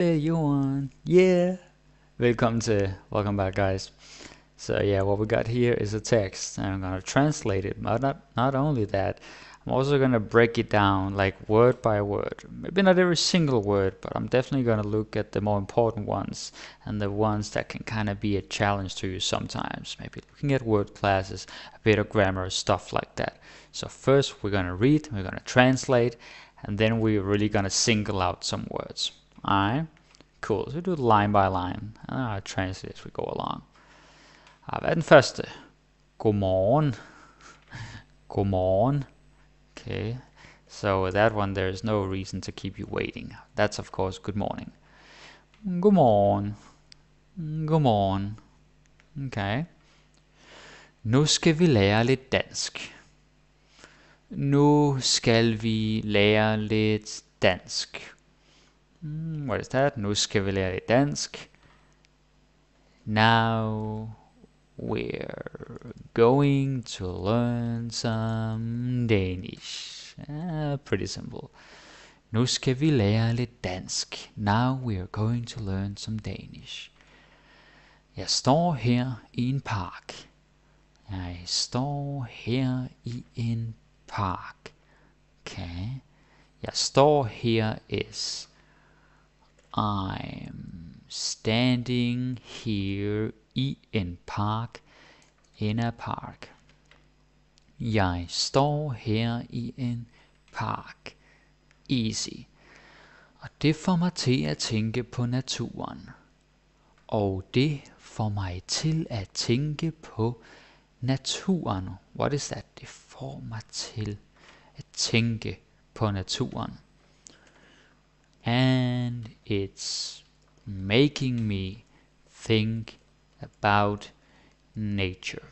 Johan, yeah. Welcome back, guys. So yeah, what we got here is a text, and I'm gonna translate it. But not only that, I'm also gonna break it down like word by word. Maybe not every single word, but I'm definitely gonna look at the more important ones and the ones that can kind of be a challenge to you sometimes. Maybe looking at word classes, a bit of grammar, stuff like that. So first we're gonna read, we're gonna translate, and then we're really gonna single out some words. Alright, cool. Så vi do it line by line. I'll translate as we go along. Hvad er den første? Godmorgen. Godmorgen. Okay, so with that one there's no reason to keep you waiting. That's of course good morning. Godmorgen. Godmorgen. Okay. Nu skal vi lære lidt dansk. Nu skal vi lære lidt dansk. What is that? Nu skal vi lære lidt dansk. Now we're going to learn some Danish. Pretty simple. Nu skal vi lære lidt dansk. Now we're going to learn some Danish. Jeg står her i en park. Jeg står her i en park. Okay. Jeg står her is I'm standing here i en park. In a park. Jeg står her i en park. Easy. Og det får mig til at tænke på naturen. Og det får mig til at tænke på naturen. What is that? Det får mig til at tænke på naturen. And it's making me think about nature.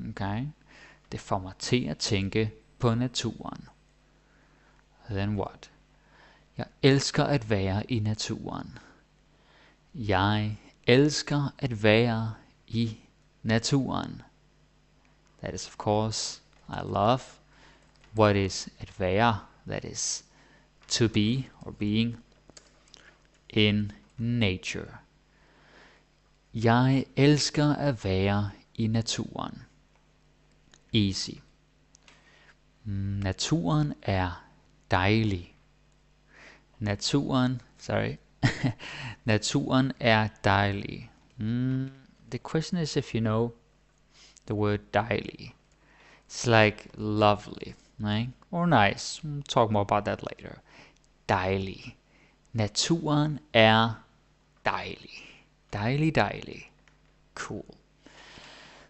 Okay. Det får mig til at tænke på naturen. Then what? Jeg elsker at være i naturen. Jeg elsker at være i naturen. That is of course I love. What is at være? That is to be or being in nature. Jeg elsker at være i naturen. Easy. Naturen er dejlig. Naturen er dejlig. The question is if you know the word dejlig. It's like lovely, right? Or nice. We'll talk more about that later. Dejlig. Naturen er dejlig. Dejlig. Cool.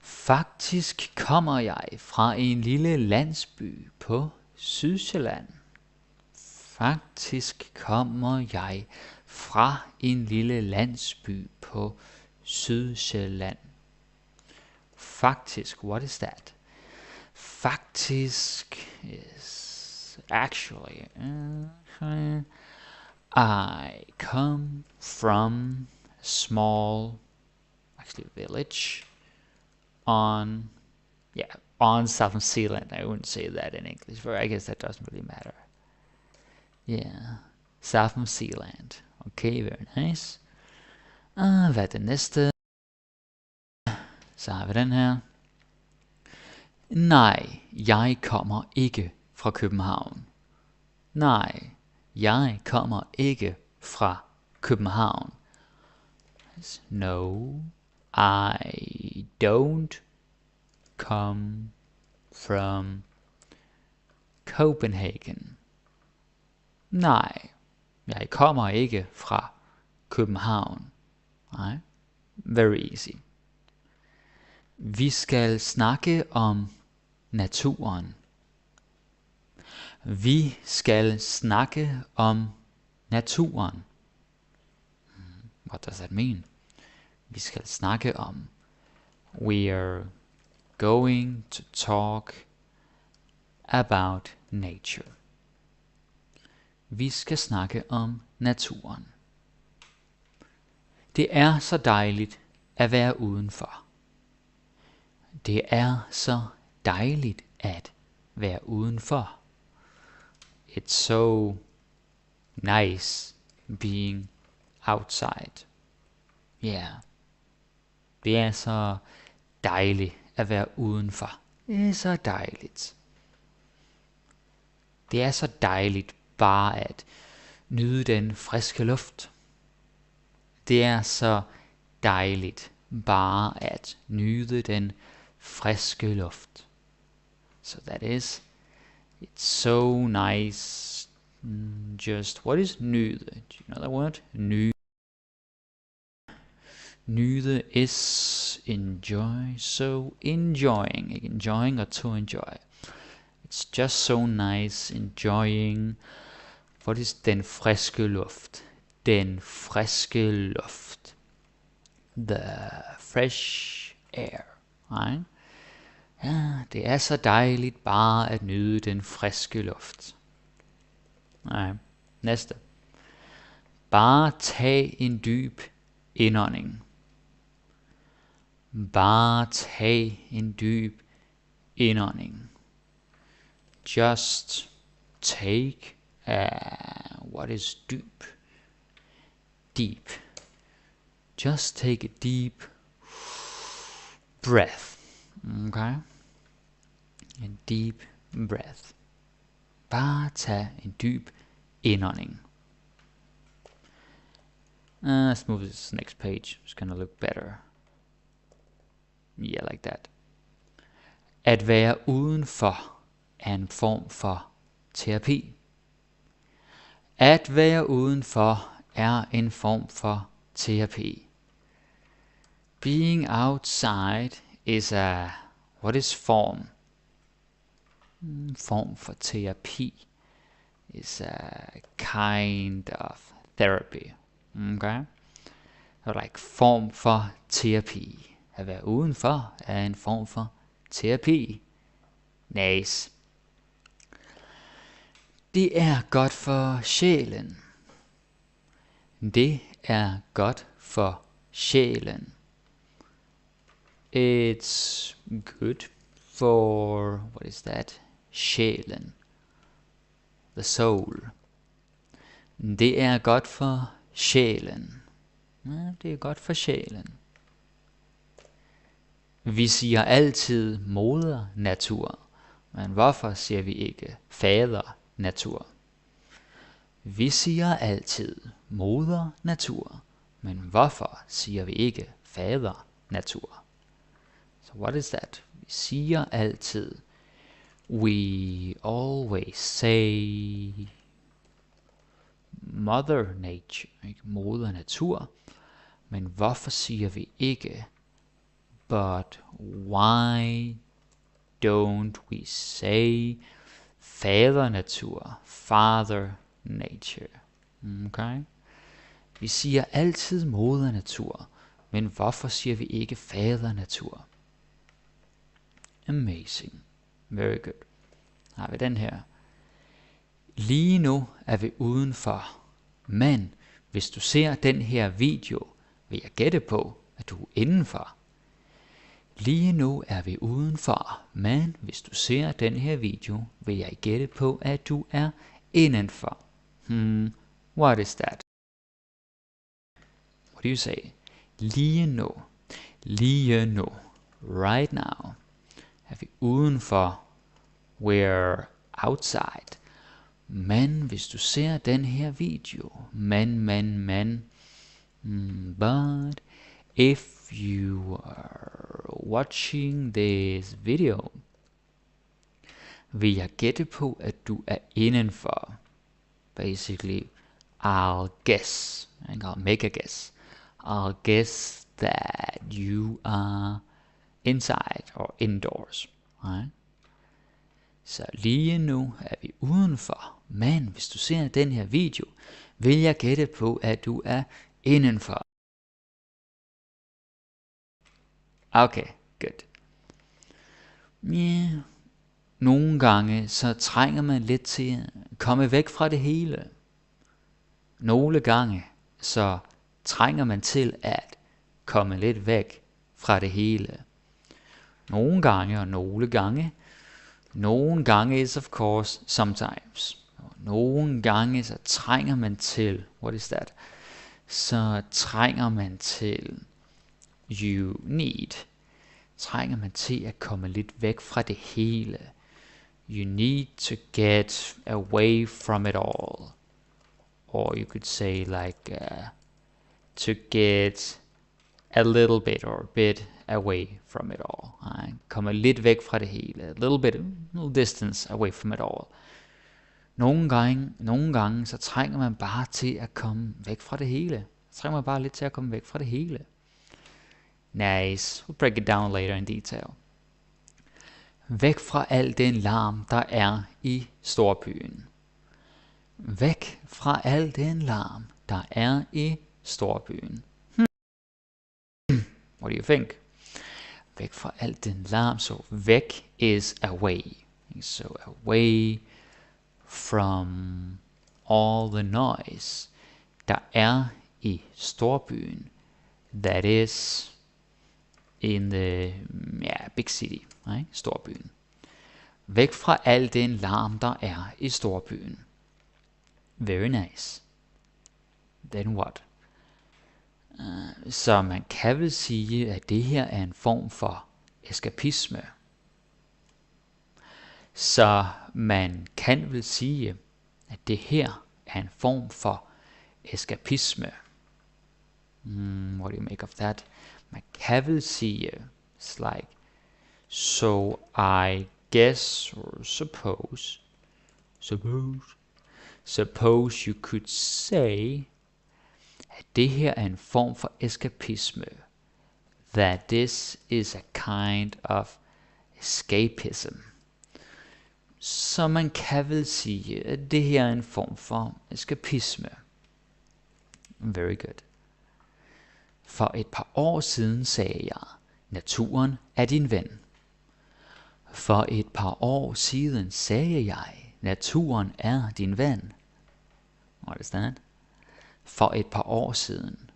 Faktisk kommer jeg fra en lille landsby på Sydsjælland. Faktisk kommer jeg fra en lille landsby på Sydsjælland. Faktisk, what is that? Faktisk is actually I come from a small village on Southern Zealand. I wouldn't say that in English, but I guess that doesn't really matter. Yeah, Southern Zealand. Okay, very nice. Hvad er det næste? Så har vi den her. Nej, jeg kommer ikke fra København. Nej, jeg kommer ikke fra København. No, I don't come from Copenhagen. Nej, jeg kommer ikke fra København. Nej, very easy. Vi skal snakke om naturen. Vi skal snakke om naturen. What does that mean? Vi skal snakke om. We are going to talk about nature. Vi skal snakke om naturen. Det er så dejligt at være udenfor. Det er så dejligt at være udenfor. It's so nice being outside. Yeah. Det er så dejligt at være udenfor. Det er så dejligt. Det er så dejligt bare at nyde den friske luft. Det er så dejligt bare at nyde den friske luft. So that is, it's so nice. Just, what is nyde? Do you know that word? Nyde. Nyde is enjoy, so enjoying. Enjoying or to enjoy. It's just so nice enjoying. What is den friske luft? Den friske luft. The fresh air. Right? Ja, det er så dejligt bare at nyde den friske luft. Nej, næste. Bare tag en dyb indånding. Bare tag en dyb indånding. Just take what is deep? Deep. Just take a deep breath. Okay? A deep breath. Bare tag en dyb indånding. Let's move this next page. It's gonna look better. Yeah, like that. At være udenfor er en form for terapi. At være udenfor er en form for terapi. Being outside is a, what is form? Form for terapi is a kind of therapy. Okay? So like form for terapi. At være udenfor er en form for terapi. Nice. Det er godt for sjælen. Det er godt for sjælen. It's good for, what is that? Sjælen. The soul. Det er godt for sjælen. Ja, det er godt for sjælen. Vi siger altid moder natur, men hvorfor siger vi ikke fader natur? Vi siger altid moder natur, men hvorfor siger vi ikke fader natur? So what is that? Vi siger altid, we always say mother nature, ikke moder natur, men hvorfor siger vi ikke, but why don't we say fader natur, father nature? Okay? Vi siger altid moder natur, men hvorfor siger vi ikke fader natur? Amazing. Very good. Har vi den her. Lige nu er vi udenfor, men hvis du ser den her video, vil jeg gætte på, at du er indenfor. Lige nu er vi udenfor, men hvis du ser den her video, vil jeg gætte på, at du er indenfor. What is that? What do you say? Lige nu. Lige nu. Right now. Er vi udenfor. We're outside. Men hvis du ser den her video, but if you are watching this video, vil jeg gætte på, at du er indenfor. Basically, I'll guess, and I'll make a guess. I'll guess that you are inside or indoors. Right? Så lige nu er vi udenfor, men hvis du ser den her video, vil jeg gætte på, at du er indenfor. Okay, good. Yeah. Nogle gange så trænger man lidt til at komme væk fra det hele. Nogle gange så trænger man til at komme lidt væk fra det hele. Nogle gange og nogle gange. Nogle gange is of course sometimes. Nogle gange så trænger man til, what is that? så trænger man til you need. Trænger man til at komme lidt væk fra det hele. You need to get away from it all. Or you could say like to get a little bit or a bit away from it all. Komme lidt væk fra det hele. A little distance away from it all. Nogle gange så trænger man bare til at komme væk fra det hele. Så trænger man bare lidt til at komme væk fra det hele. Nice. We'll break it down later in detail. Væk fra al den larm, der er i storbyen. Væk fra al den larm, der er i storbyen. What do you think? Væk fra al den larm, så væk is away. So away from all the noise, der er i storbyen. That is in the big city, right? Storbyen. Væk fra al den larm, der er i storbyen. Very nice. Then what? Så man kan vel sige, at det her er en form for eskapisme. Så man kan vel sige, at det her er en form for eskapisme. What do you make of that? Man kan vel sige, it's like, so I guess or suppose you could say, at det her er en form for eskapisme. That this is a kind of escapism. Så man kan vel sige, at det her er en form for eskapisme. Very good. For et par år siden sagde jeg, naturen er din ven. For et par år siden sagde jeg, naturen er din ven. Understand? For et par år siden.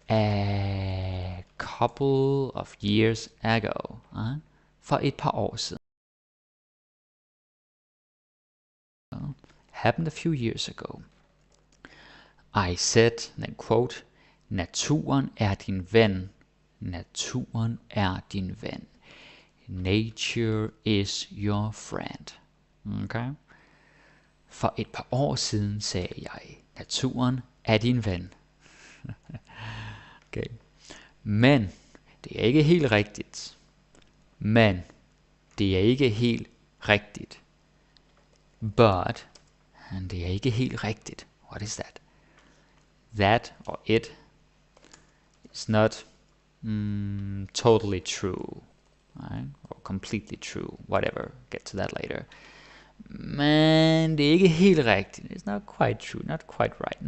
A couple of years ago. For et par år siden. Happened a few years ago. I said, then quote, naturen er din ven. Naturen er din ven. Nature is your friend. Okay? For et par år siden sagde jeg, naturen er din ven. Okay. Men det er ikke helt rigtigt. But, and det er ikke helt rigtigt. What is that? That or it is not totally true. Right? Or completely true. Whatever. Get to that later. Men det er ikke helt rigtigt. It's not quite true. Not quite right.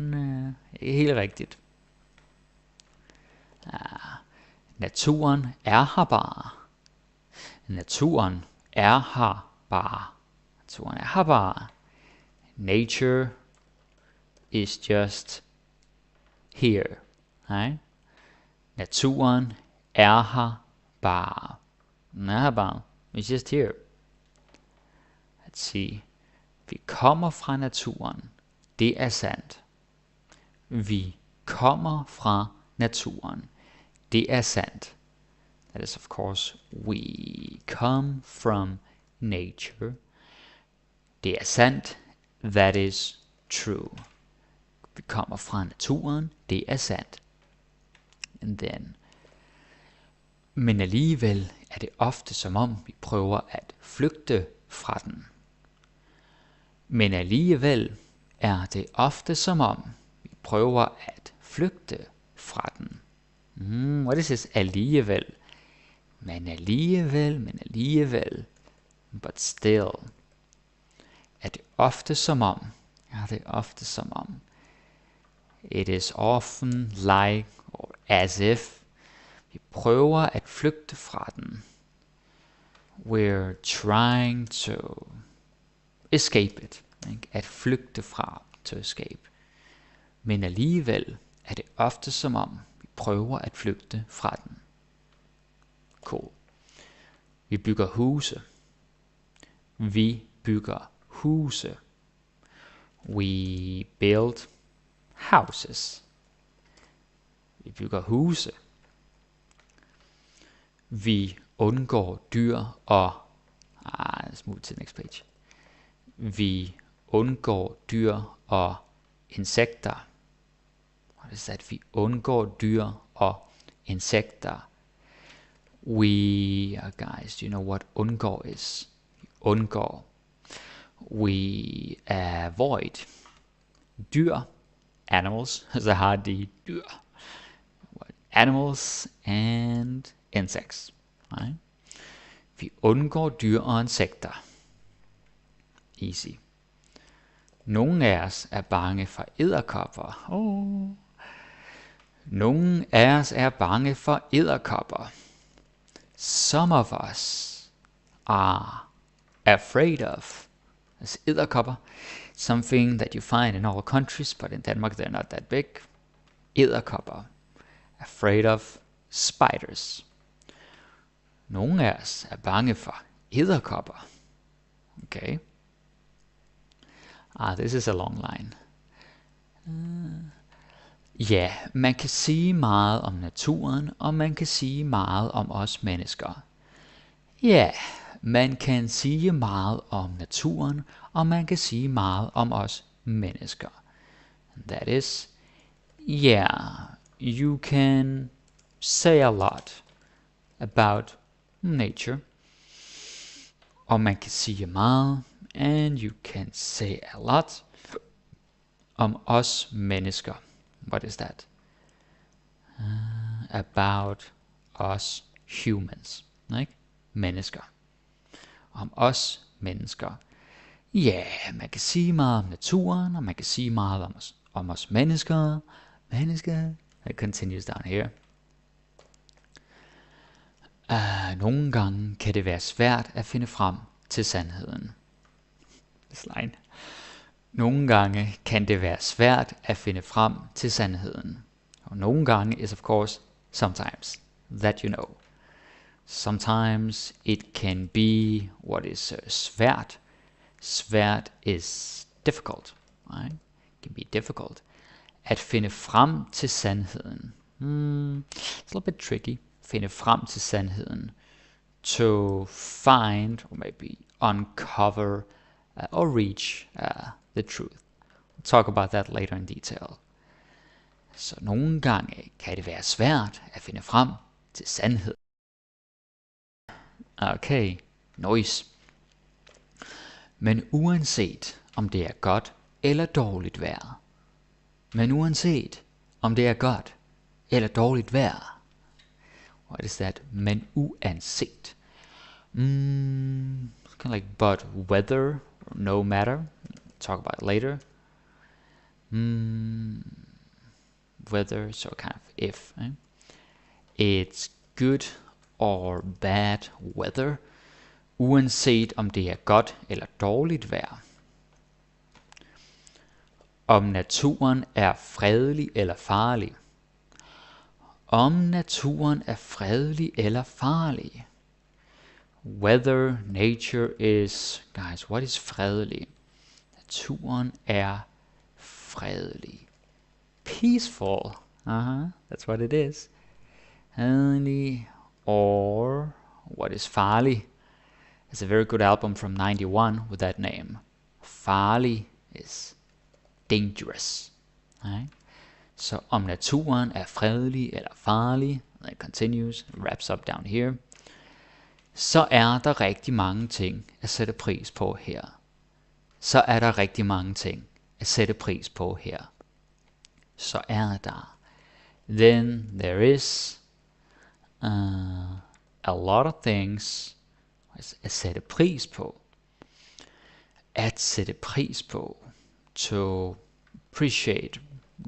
Ikke helt rigtigt. Naturen er her bare. Naturen er her bare. Naturen er her bare. Nature is just here. Right? Naturen er her bare. Den er her bare. It's just here. Let's see. Vi kommer fra naturen. Det er sandt. Vi kommer fra naturen. Det er sandt. That is of course, we come from nature. Det er sandt. That is true. Vi kommer fra naturen. Det er sandt. And then, men alligevel er det ofte som om vi prøver at flygte fra den. Men alligevel er det ofte som om vi prøver at flygte fra den. What is this alligevel? Men alligevel. But still. Er det ofte som om? It is often like or as if vi prøver at flygte fra den. We're trying to escape it. At flygte fra, to escape. Men alligevel er det ofte som om vi prøver at flygte fra den. Cool. Vi bygger huse. We build houses. bygger huse. Vi undgår dyr og... let's move to the next page. Vi undgår dyr og insekter. What is that? Vi undgår dyr og insekter. We, guys, do you know what undgår is? Undgår. We avoid. Dyr, animals, så har de dyr. Animals and insects. Right? Vi undgår dyr og insekter. Easy. Nogle af os er bange for edderkopper. Nogle af os er bange for edderkopper. Some of us are afraid of. As edderkopper, something that you find in all countries, but in Denmark they're not that big. Edderkopper. Afraid of spiders. Nogle af os er bange for edderkopper. Okay. This is a long line. Ja, man kan sige meget om naturen, og man kan sige meget om os mennesker. Ja, man kan sige meget om naturen, og man kan sige meget om os mennesker. That is, yeah, you can say a lot about nature, og man kan sige meget, and you can say a lot om os mennesker. What is that? About us humans, ikke? Mennesker. Om os mennesker. Ja, man kan sige meget om naturen, og man kan sige meget om os mennesker. Mennesker. It continues down here. Nogle gange kan det være svært at finde frem til sandheden. This line. Nogle gange kan det være svært at finde frem til sandheden. Og nogle gange is of course sometimes, that you know. Sometimes it can be what is svært. Svært is difficult. Right? It can be difficult. At finde frem til sandheden. It's a little bit tricky. Finde frem til sandheden. To find, or maybe uncover, or reach the truth. We'll talk about that later in detail. Så nogle gange kan det være svært at finde frem til sandhed. Okay, noise. Men uanset om det er godt eller dårligt vejr. Men uanset om det er godt eller dårligt vejr. What is that? Men uanset. Kind of like but whether, no matter. Talk about it later. Whether, so kind of if. It's good or bad weather. Uanset om det er godt eller dårligt vejr. Om naturen er fredelig eller farlig. Om naturen er fredelig eller farlig. Whether nature is, guys, what is fredelig? Naturen er fredelig. Peaceful. That's what it is. Fredelig. Or what is farlig? It's a very good album from 91 with that name. Farlig is dangerous. Right? Så om naturen er fredelig eller farlig, and it continues, wraps up down here, så er der rigtig mange ting at sætte pris på her. Så er der rigtig mange ting at sætte pris på her. Så er der. Then there is a lot of things at sætte pris på. At sætte pris på. To appreciate,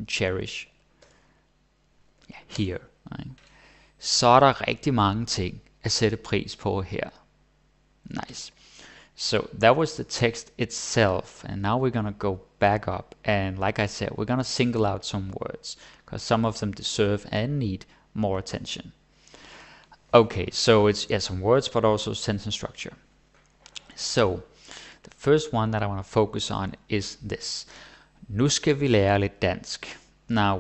cherish. Yeah, here. Right? Så er der rigtig mange ting at sætte pris på her. Nice. So that was the text itself, and now we're gonna go back up, and like I said, we're gonna single out some words because some of them deserve and need more attention. Okay, so it's some words, but also sentence structure. So the first one that I want to focus on is this. Nu skal vi lære lidt dansk. Now,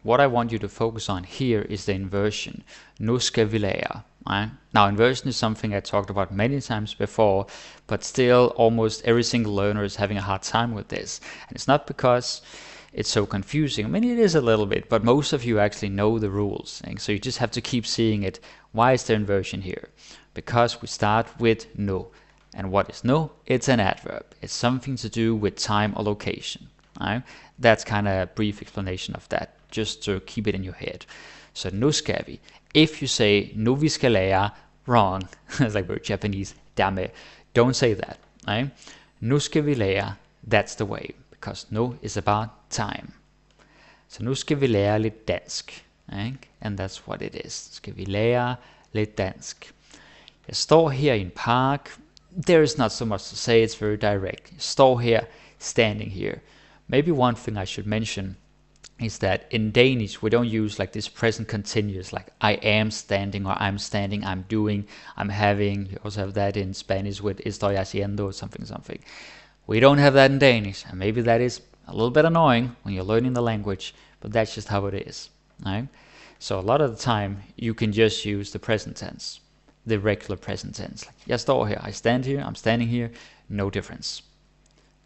what I want you to focus on here is the inversion. Nu skal vi lære. Right? Now, inversion is something I talked about many times before, but still almost every single learner is having a hard time with this. And it's not because it's so confusing. I mean, it is a little bit, but most of you actually know the rules. And so you just have to keep seeing it. Why is there inversion here? Because we start with nu. And what is nu? It's an adverb. It's something to do with time or location. Right? That's kind of a brief explanation of that, just to keep it in your head. So nu skal vi. If you say nu vi skal lære, wrong. It's like very Japanese. Damme. Don't say that. Right? Nu skal vi lære. That's the way. Because nu is about time. Så nu skal vi lære lidt dansk. Right? And that's what it is. Skal vi lære lidt dansk. Jeg står her i en park. There is not so much to say. It's very direct. Jeg står her, standing here. Maybe one thing I should mention is that in Danish we don't use like this present continuous, like I am standing or I'm standing, I'm doing, I'm having. You also have that in Spanish with estoy haciendo or something. We don't have that in Danish, and maybe that is a little bit annoying when you're learning the language, but that's just how it is. Right? So a lot of the time you can just use the present tense, the regular present tense. Like, jeg står her, I stand here, I'm standing here, no difference.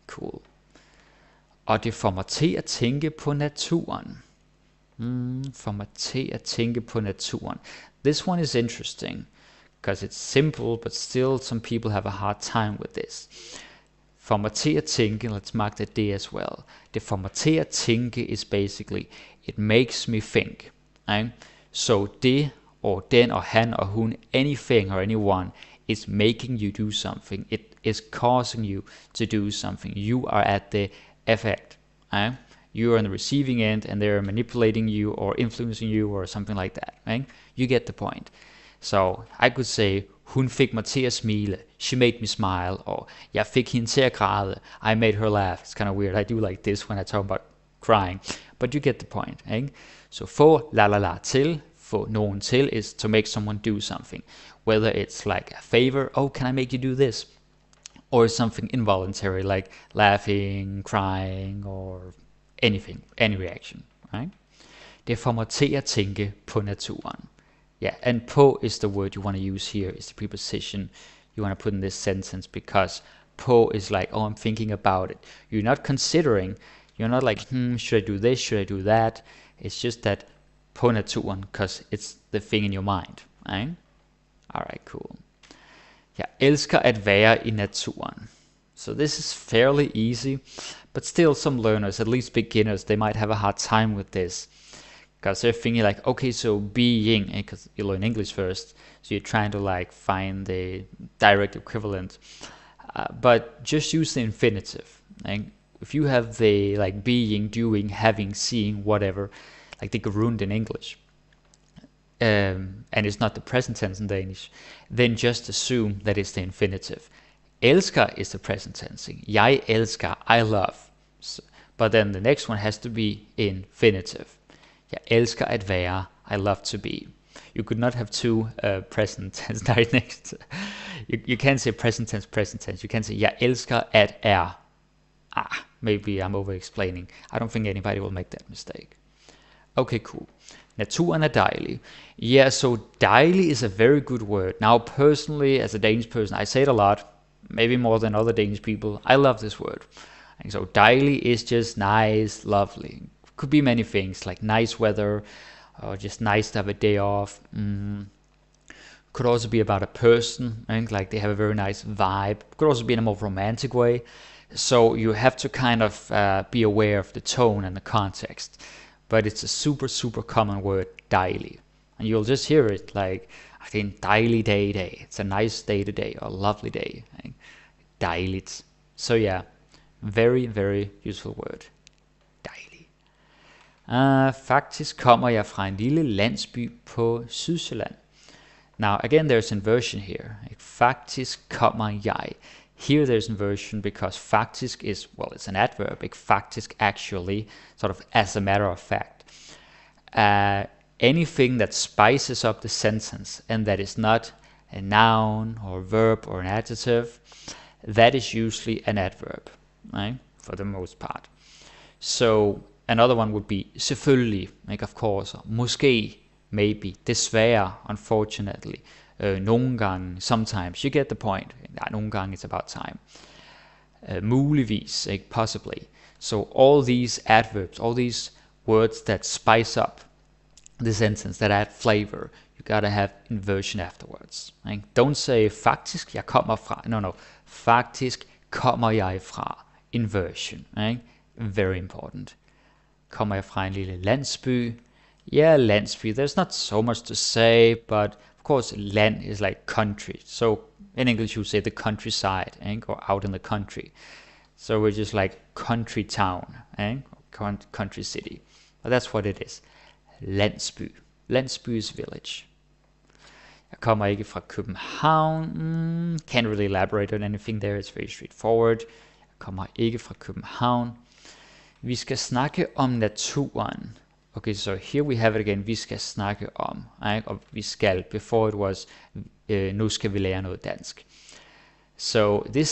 Cool. Og det får mig til at tænke på naturen. Får mig til at tænke på naturen. This one is interesting, because it's simple, but still some people have a hard time with this. Får mig til at tænke, let's mark that D as well. Det får mig til at tænke is basically, it makes me think. Right? So det, or den, or han, or hun, anything or anyone is making you do something. It is causing you to do something. You are at the effect. Right? You are on the receiving end and they're manipulating you or influencing you or something like that. Right? You get the point. So I could say, hun fik mig til at smile. She made me smile. Or jeg fik hende til at græde. I made her laugh. It's kind of weird. I do like this when I talk about crying. But you get the point. Right? So få la til, få nogen til is to make someone do something. Whether it's like a favor, oh, can I make you do this? Or something involuntary like laughing, crying, or anything, any reaction. Right? Det får mig til at tænke på naturen. Yeah, and på is the word you want to use here, is the preposition you want to put in this sentence, because på is like, oh, I'm thinking about it. You're not considering, you're not like, should I do this, should I do that? It's just that på naturen, because it's the thing in your mind. Right? Alright, cool. Jeg elsker at være i naturen. So this is fairly easy, but still some learners, at least beginners, they might have a hard time with this. Because they're thinking like, okay, so being, because you learn English first, so you're trying to like find the direct equivalent. But just use the infinitive. Like, if you have the like being, doing, having, seeing, whatever, like the gerund in English, and it's not the present tense in Danish, then just assume that it's the infinitive. Elsker is the present tense. Jeg elsker, I love. So, but then the next one has to be infinitive. Jeg elsker at være, I love to be. You could not have two present tense right next. You can't say present tense. You can say jeg elsker at er. Maybe I'm over explaining. I don't think anybody will make that mistake. Okay, cool. Naturen er dejlig. Yeah, so dejlig is a very good word. Now, personally, as a Danish person, I say it a lot, maybe more than other Danish people. I love this word. And so dejlig is just nice, lovely. Could be many things, like nice weather, or just nice to have a day off. Could also be about a person, right? Like they have a very nice vibe. Could also be in a more romantic way. So you have to kind of be aware of the tone and the context. But it's a super, super common word, dejlig. And you'll just hear it like, I think dejlig day. It's a nice day today, or a lovely day. Right? Dejligt. So yeah, very, very useful word. Dejlig. Faktisk kommer jeg fra en lille landsby på Sydsjælland. Now again, there's inversion here. Faktisk kommer jeg. Here there's inversion because faktisk is, well, it's an adverb. Faktisk actually, sort of as a matter of fact. Anything that spices up the sentence and that is not a noun or verb or an adjective, that is usually an adverb, right? For the most part. So another one would be selvfølgelig, like of course, måske, maybe, desværre, unfortunately, nogle gange, sometimes, you get the point. Nogle gange it's about time. Muligvis, like possibly. So all these adverbs, all these words that spice up the sentence, that add flavor, you gotta have inversion afterwards. Right? Don't say faktisk jeg kommer fra. No. Faktisk kommer jeg fra. Inversion. Right? Very important. Kommer jeg fra en lille landsby? Yeah, landsby. There's not so much to say, but of course land is like country. So in English you say the countryside, or out in the country. So we're just like country town, or country city. But that's what it is. Landsby. Landsby is village. Jeg kommer ikke fra København. Can't really elaborate on anything there. It's very straightforward. Jeg kommer ikke fra København. Vi skal snakke om naturen. Okay, so here we have it again. Vi skal snakke om. Og vi skal. Before it was, nu skal vi lære noget dansk. So this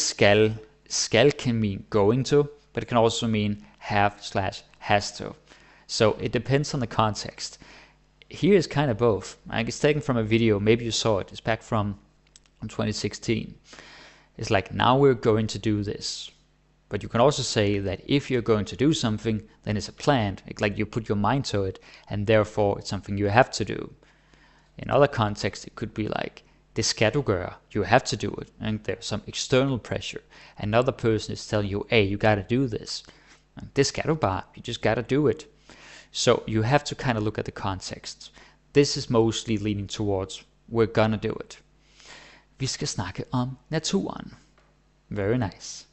skal can mean going to, but it can also mean have/has to. So it depends on the context. Here is kind of both. It's taken from a video, maybe you saw it. It's back from 2016. It's like, now we're going to do this. But you can also say that if you're going to do something, then it's a plan. Like you put your mind to it, and therefore it's something you have to do. In other contexts, it could be like, det skal du gøre. You have to do it. And there's some external pressure. Another person is telling you, hey, you gotta do this. And det skal du bare. You just gotta do it. So you have to kind of look at the context. This is mostly leaning towards, we're gonna do it. Vi skal snakke om naturen. Very nice.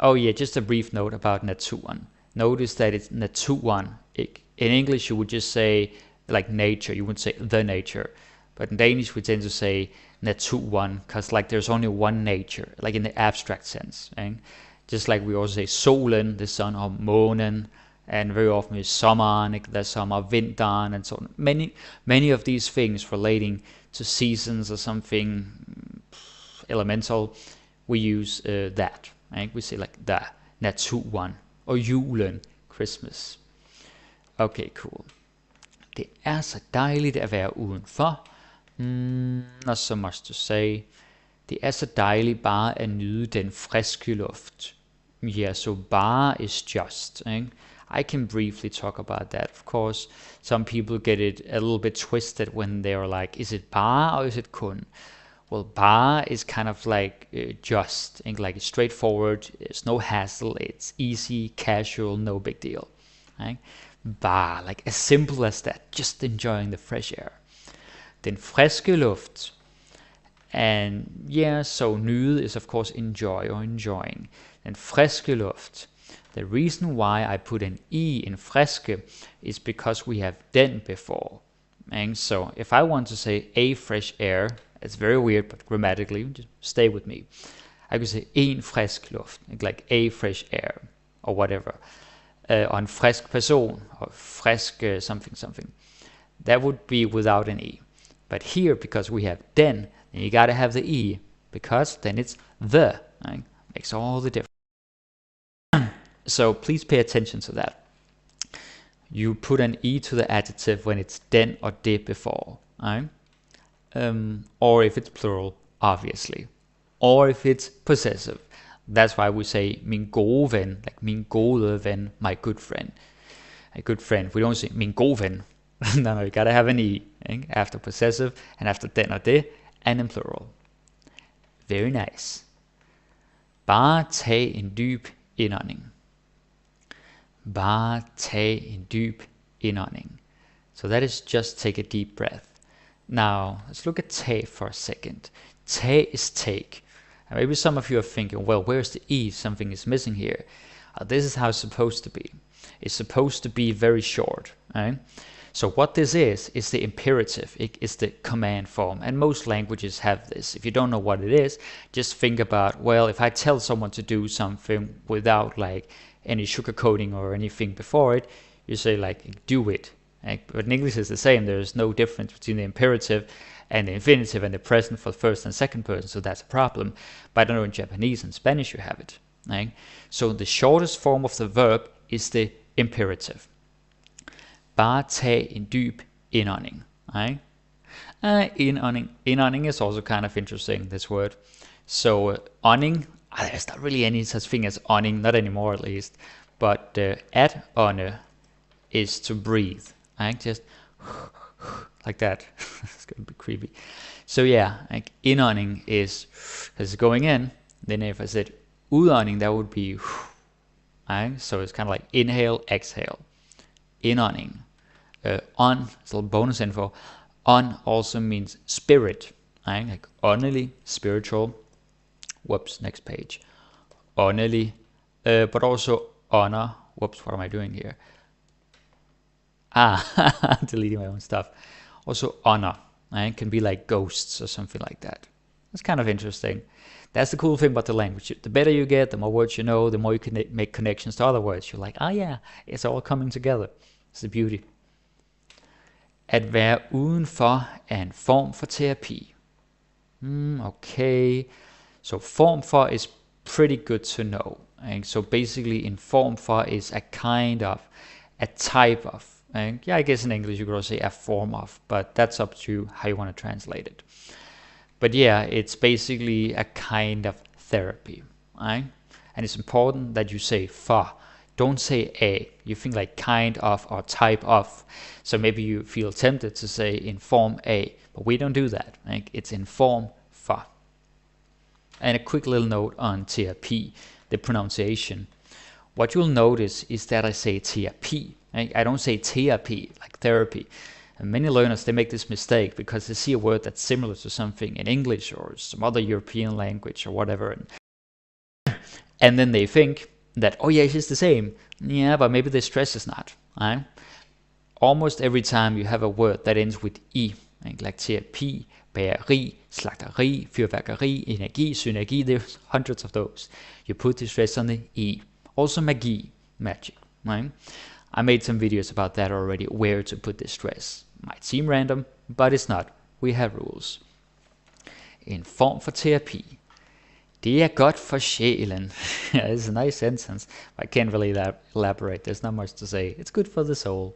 Oh yeah, just a brief note about naturen. Notice that it's naturen. In English you would just say like nature, you wouldn't say the nature. But in Danish we tend to say naturen, because like there's only one nature, like in the abstract sense. Just like we also say solen, the sun, or månen, and very often it's sommeren, the summer, vinteren, and so on. Many of these things relating to seasons or something elemental, we use that. We say like the naturen, or julen, Christmas. Okay, cool. Det er så dejligt at være udenfor. Not so much to say. Det er så dejligt bare at nyde den friske luft. Yeah, so bare is just. I can briefly talk about that. Of course, some people get it a little bit twisted when they're like, is it bare or is it kun? Well, bare is kind of like just, like it's straightforward, there's no hassle, it's easy, casual, no big deal. Bare, like as simple as that, just enjoying the fresh air. Den friske luft. And yeah, so nyde is of course enjoy or enjoying. Den friske luft. The reason why I put an E in friske is because we have den before. And so if I want to say a fresh air, it's very weird, but grammatically, just stay with me. I could say en frisk luft, like a fresh air, or whatever. Or en frisk person, or frisk something. That would be without an E. But here, because we have den, then you gotta have the E, because then it's the. Right? Makes all the difference. So please pay attention to that. You put an E to the adjective when it's den or det before. Right? Or if it's plural, obviously. Or if it's possessive. That's why we say min gode ven, like min gode ven, my good friend. A good friend. We don't say min gode ven. No, you gotta have an E after possessive and after den or det, and in plural. Very nice. Bare tag en dyb indånding. Bare tag en dyb indånding. So that is just take a deep breath. Now, let's look at tag for a second. Tag is take. And maybe some of you are thinking, well, where's the E? Something is missing here. This is how it's supposed to be. It's supposed to be very short. Right? So what this is the imperative. It's the command form. And most languages have this. If you don't know what it is, just think about, well, if I tell someone to do something without like any sugarcoating or anything before it, you say like, do it. But in English it's the same. There's no difference between the imperative and the infinitive and the present for the first and second person, so that's a problem. But I don't know, in Japanese and Spanish you have it. Right? So the shortest form of the verb is the imperative. Bare tag en dyb indånding. Right? Indånding is also kind of interesting, this word. So ånding, there's not really any such thing as ånding, not anymore at least. But at ånde is to breathe. Right? Just like that. It's going to be creepy. So yeah, like indånding is, because it's going in. Then if I said udånding, that would be, right? So it's kind of like inhale, exhale. Indånding. On, it's a little bonus info. On also means spirit, right? Like åndelig, spiritual. Whoops, next page. Åndelig, but also honor. Whoops, what am I doing here? Deleting my own stuff. Also honor, right? Can be like ghosts or something like that. That's kind of interesting. That's the cool thing about the language. The better you get, the more words you know, the more you can make connections to other words. You're like, yeah, it's all coming together. It's the beauty. At være udenfor er en form for terapi. Okay. So form for is pretty good to know. And so basically in form for is a kind of, a type of. And yeah, I guess in English you could also say a form of, but that's up to how you want to translate it. But yeah, it's basically a kind of therapy. Right? And it's important that you say for. Don't say a. You think like kind of or type of. So maybe you feel tempted to say in form a, but we don't do that. Like it's in form for. And a quick little note on terapi, the pronunciation. What you'll notice is that I say terapi. I don't say therapy, like therapy. And many learners, they make this mistake because they see a word that's similar to something in English or some other European language or whatever. And then they think that, oh yeah, it's just the same. Yeah, but maybe the stress is not. Right? Almost every time you have a word that ends with I, like terapi, bageri, slagteri, fyrværkeri, energi, synergi, there's hundreds of those. You put the stress on the I. Also magi, magic. Right? I made some videos about that already, where to put the stress. Might seem random, but it's not. We have rules. En form for terapi. Det er godt for sjælen. It's a nice sentence. I can't really elaborate. There's not much to say. It's good for the soul.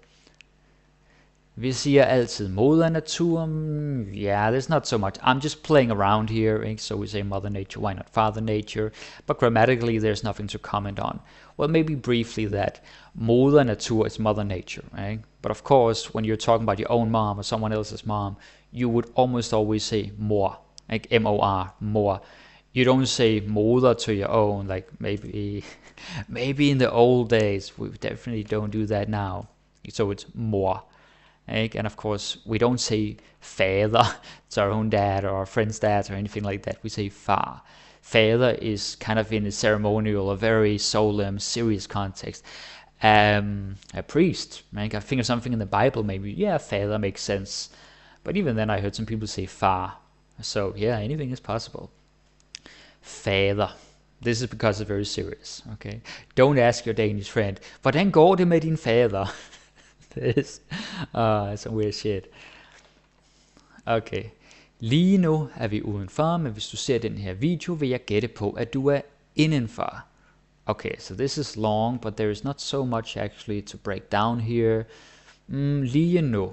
Vi siger altid moder naturen. Yeah, there's not so much. I'm just playing around here. So we say mother nature. Why not father nature? But grammatically, there's nothing to comment on. Well, maybe briefly that moder natur is mother nature. Right? But of course, when you're talking about your own mom or someone else's mom, you would almost always say mor. Like M-O-R, mor. You don't say moder to your own, like maybe in the old days. We definitely don't do that now. So it's mor. And of course, we don't say father to our own dad or our friend's dad or anything like that. We say far. Father is kind of in a ceremonial, a very solemn, serious context. A priest, right? I think of something in the Bible, maybe, yeah, father makes sense. But even then, I heard some people say far. So yeah, anything is possible. Fader. This is because it's very serious. Okay, don't ask your Danish friend, hvordan går det med din fader? This some weird shit. Okay, lige nu er vi udenfor, men hvis du ser den her video, vil jeg gætte på, at du er indenfor. Okay, so this is long, but there is not so much actually to break down here. Lige nu.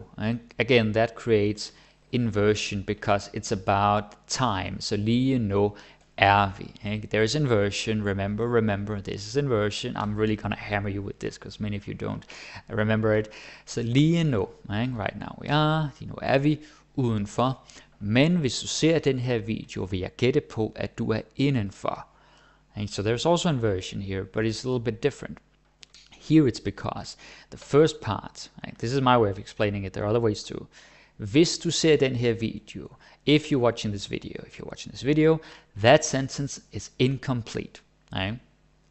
Again, that creates inversion because it's about time. So lige nu er vi. There's inversion. Remember, this is inversion. I'm really gonna hammer you with this because many of you don't remember it. So lige nu, right now we are. Lige nu er vi udenfor. Men hvis du ser den her video, vil jeg gætte på, at du er indenfor. So there's also inversion here, but it's a little bit different. Here it's because the first part, this is my way of explaining it, there are other ways too. Hvis du ser den her video, if you're watching this video, that sentence is incomplete. Right?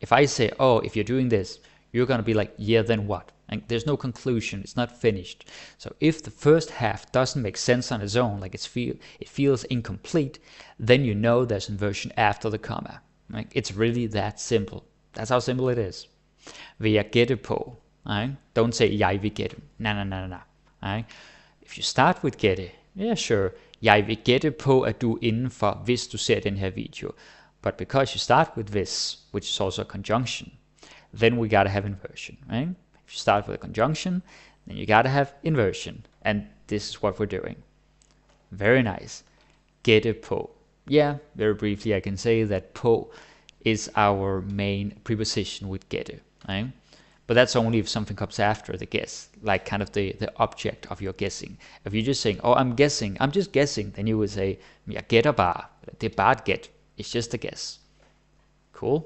If I say, oh, if you're doing this, you're going to be like, yeah, then what? And there's no conclusion, it's not finished. So if the first half doesn't make sense on its own, like it feels incomplete, then you know there's inversion after the comma. Right? It's really that simple. That's how simple it is. Vil jeg gætte på? Right? Don't say, jeg vil gætte. No. Right? If you start with gætte, yeah, sure. Jeg vil gætte på, at du er indenfor, hvis du ser den her video. But because you start with this, which is also a conjunction, then we gotta have inversion, right? If you start with a conjunction, then you gotta have inversion, and this is what we're doing. Very nice. Gætte på. Yeah, very briefly I can say that på is our main preposition with gætte, right? But that's only if something comes after the guess, like kind of the object of your guessing. If you're just saying, oh, I'm guessing, I'm just guessing, then you would say, jeg gætter bare. Det er bare et gæt. It's just a guess. Cool.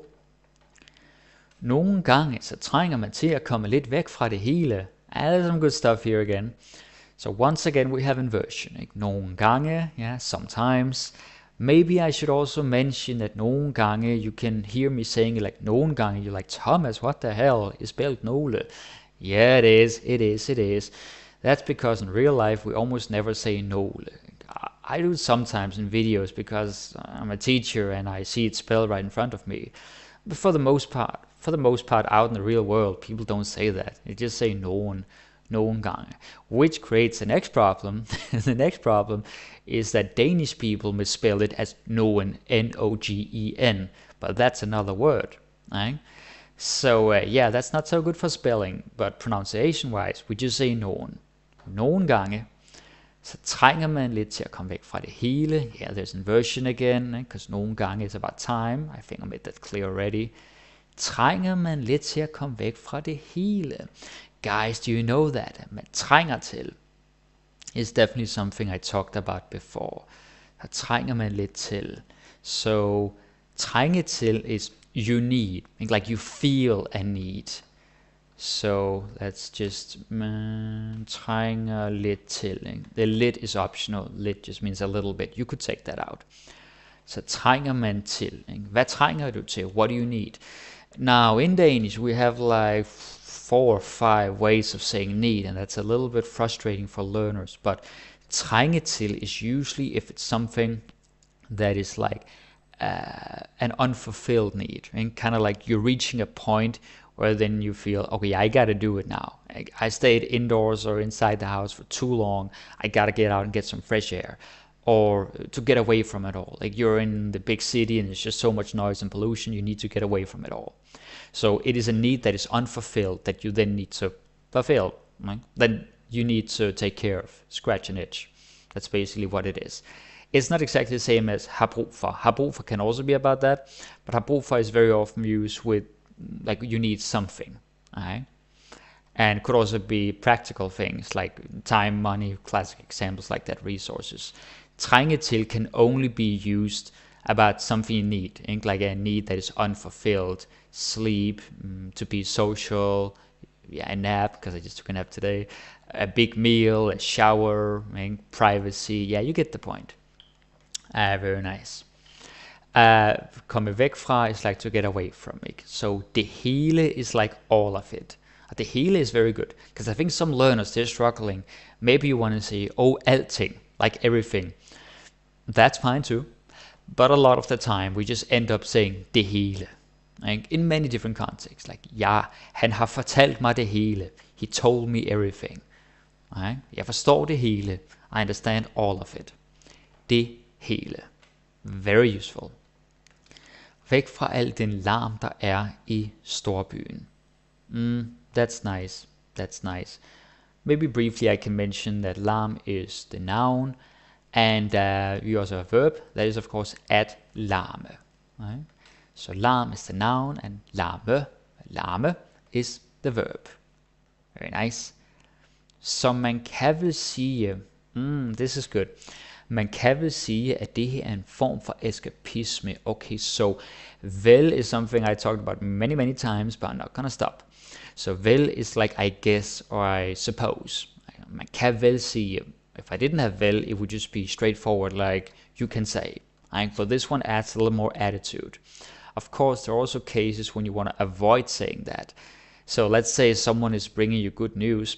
Nogle gange så trænger man til at komme lidt væk fra det hele. There's some good stuff here again. So once again we have inversion. Ikke? Nogle gange, yeah, sometimes. Maybe I should also mention that nogle gange you can hear me saying it like nogle gange. You're like, Thomas, what the hell? It's spelled nogle. Yeah, it is. That's because in real life we almost never say nogle. I do sometimes in videos because I'm a teacher and I see it spelled right in front of me. But for the most part out in the real world, people don't say that. They just say nogle gange, which creates the next problem. The next problem is that Danish people misspell it as nogen, N-O-G-E-N, but that's another word, right? So yeah, that's not so good for spelling, but pronunciation-wise, we just say nogen. Nogle gange, så trænger man lidt til at komme væk fra det hele. Yeah, there's inversion again, because nogle gange is about time. I think I made that clear already. Trænger man lidt til at komme væk fra det hele. Guys, do you know that? Man trænger til is definitely something I talked about before. Der trænger man lidt til. So, trænge til is you need, like you feel a need. So, that's just man trænger lidt til. The lidt is optional. Lidt just means a little bit. You could take that out. Så trænger man til. Hvad trænger du til? What do you need? Now, in Danish, we have like 4 or 5 ways of saying need, and that's a little bit frustrating for learners. But trænge til is usually if it's something that is like an unfulfilled need, and kind of like you're reaching a point where then you feel, okay, I gotta do it now. I stayed indoors or inside the house for too long. I gotta get out and get some fresh air, or to get away from it all. Like you're in the big city and there's just so much noise and pollution, you need to get away from it all. So it is a need that is unfulfilled that you then need to fulfill. Right? Then you need to take care of, scratch an itch. That's basically what it is. It's not exactly the same as har brug for. Har brug for can also be about that, but har brug for is very often used with like you need something. Right? And could also be practical things like time, money, classic examples like that, resources. Trænge til can only be used about something you need, like a need that is unfulfilled, sleep, to be social, yeah, a nap, because I just took a nap today, a big meal, a shower, privacy, yeah, you get the point. Very nice. Komme væk fra is like to get away from it. So det hele is like all of it. The hele is very good, because I think some learners, they're struggling. Maybe you want to say, oh, alting, like everything. That's fine too. But a lot of the time, we just end up saying det hele. In many different contexts. Like, ja, han har fortalt mig det hele. He told me everything. Jeg forstår det hele. I understand all of it. Det hele. Very useful. Væk fra al den larm, der er i storbyen. That's nice. That's nice. Maybe briefly I can mention that larm is the noun, and we also have a verb that is of course at larme. Right? So larm is the noun and larme is the verb. Very nice. Så man kan vel sige, this is good. Man kan vel sige, at det her er en form for eskapisme. Okay, so vel is something I talked about many times, but I'm not gonna stop. So vel is like I guess or I suppose. Man kan vel sige. If I didn't have vel, it would just be straightforward, like you can say. But this one adds a little more attitude. Of course, there are also cases when you want to avoid saying that. So let's say someone is bringing you good news,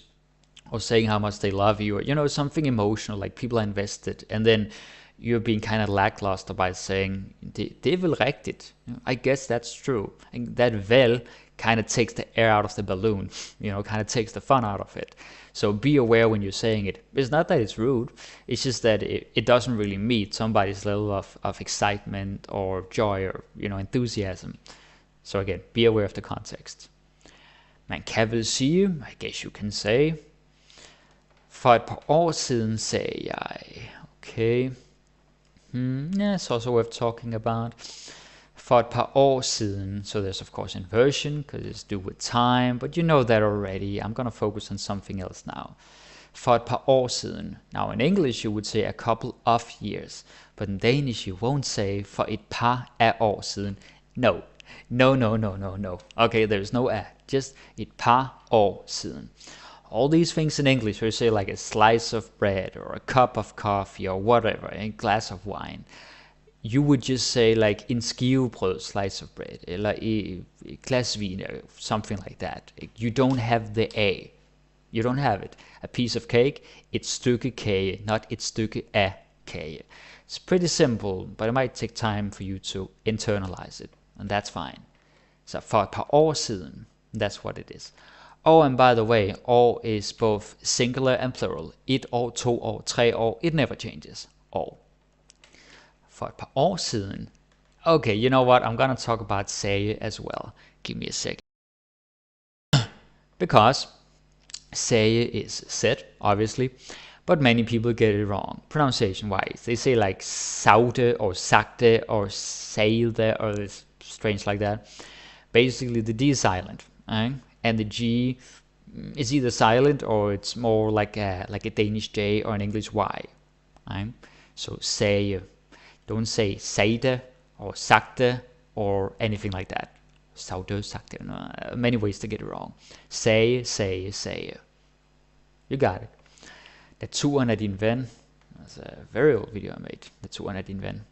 or saying how much they love you, or something emotional, like people are invested, and then you're being kind of lackluster by saying, det er vel rigtigt. I guess that's true. And that vel kind of takes the air out of the balloon, kind of takes the fun out of it. So be aware when you're saying it. It's not that it's rude, it's just that it doesn't really meet somebody's level of excitement or joy or enthusiasm. So again, be aware of the context. Man kan vel sige, I guess you can say. For et par år siden sagde jeg. Okay. Yeah, it's also worth talking about. For et par år siden. So there's of course inversion, because it's due with time, but you know that already. I'm going to focus on something else now. For et par år siden. Now in English you would say a couple of years, but in Danish you won't say for et par af år siden. No. No. Okay, there's no a. Just et par år siden. All these things in English, where you say like a slice of bread or a cup of coffee or whatever, a glass of wine, you would just say like en skivebrød, slice of bread, eller et glas vin, or something like that. You don't have the a. You don't have it. A piece of cake, et stykke kage, not et stykke af kage. It's pretty simple, but it might take time for you to internalize it, and that's fine. So for et par år siden, that's what it is. Oh, and by the way, år is both singular and plural. Et år, to år, tre år, it never changes. År. For et par år siden. Okay, you know what? I'm gonna talk about say as well. Give me a second. Because say is said, obviously, but many people get it wrong, pronunciation-wise. They say like saude or sagte or sailde or it's strange like that. Basically, the D is silent, right? And the G is either silent or it's more like a Danish J or an English Y, right? So say, don't say sagde or sagte or anything like that. Saude, sagte, many ways to get it wrong. Say. You got it. Naturen er din ven. That's a very old video I made. Naturen er din ven.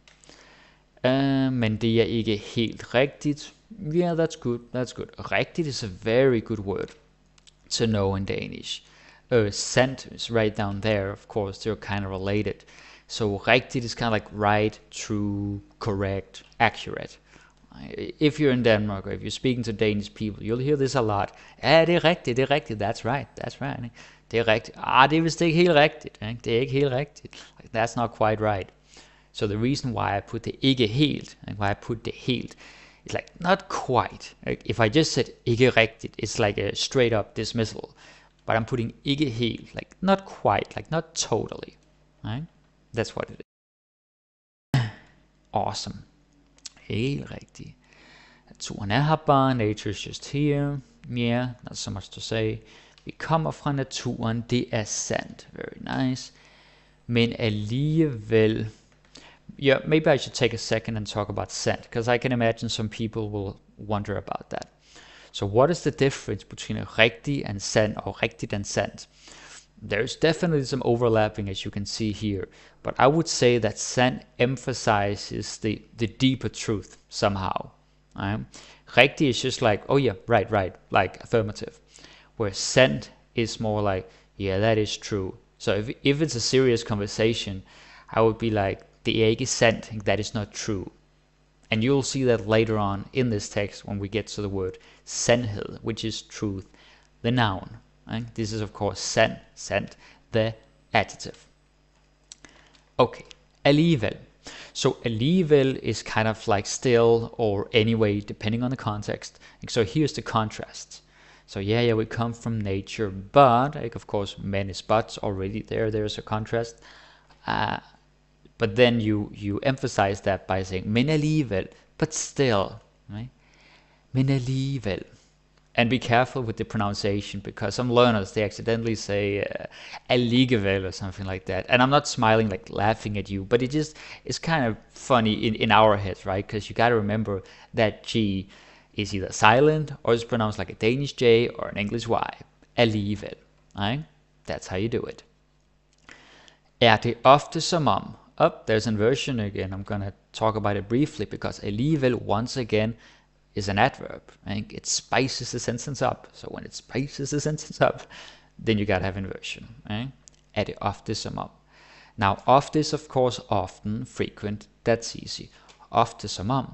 Men det er ikke helt rigtigt. Yeah, that's good. Rigtigt is a very good word to know in Danish. Sandt is right down there. Of course, they're kind of related. So rigtigt is kind of like right, true, correct, accurate. If you're in Denmark or if you're speaking to Danish people, you'll hear this a lot. Ja, det er rigtigt. That's right. Det er rigtigt. Det er vist ikke helt rigtigt. Det er ikke helt rigtigt. Like, that's not quite right. So the reason why I put the ikke helt, and why I put the helt, is like not quite. Like if I just said ikke rigtigt, it's like a straight up dismissal. But I'm putting ikke helt, like not quite, like not totally. Right? That's what it is. Awesome. Helt rigtigt. Naturen er her bare, nature's just here. Yeah, not so much to say. Vi kommer fra naturen, det er sandt. Very nice. Men alligevel... Yeah, maybe I should take a second and talk about sandt, because I can imagine some people will wonder about that. So what is the difference between a rigtig and sandt, or rigtigt and sandt? There's definitely some overlapping, as you can see here, but I would say that sandt emphasizes the deeper truth somehow. Rigtig is just like, oh yeah, right, like affirmative. Where sandt is more like, yeah, that is true. So if it's a serious conversation, I would be like, det er ikke sandt, that is not true. And you'll see that later on in this text when we get to the word sandhed, which is truth, the noun. Right? This is of course sandt, the adjective. Okay, alligevel. So alligevel is kind of like still or anyway, depending on the context. So here's the contrast. So yeah, we come from nature, but like of course many buts already there's a contrast. But then you emphasize that by saying men alligevel, but still, right? Men alligevel. And be careful with the pronunciation, because some learners, they accidentally say alligevel or something like that. And I'm not smiling, like laughing at you, but it's kind of funny in our heads, right? Because you got to remember that G is either silent or is pronounced like a Danish J or an English Y. Alligevel, right? That's how you do it. Er det ofte som om? There's inversion again. I'm going to talk about it briefly, because alligevel, once again, is an adverb. Right? It spices the sentence up. So when it spices the sentence up, then you gotta have inversion. Right? Er det ofte som om? Now, ofte is of course often, frequent. That's easy. Ofte som om.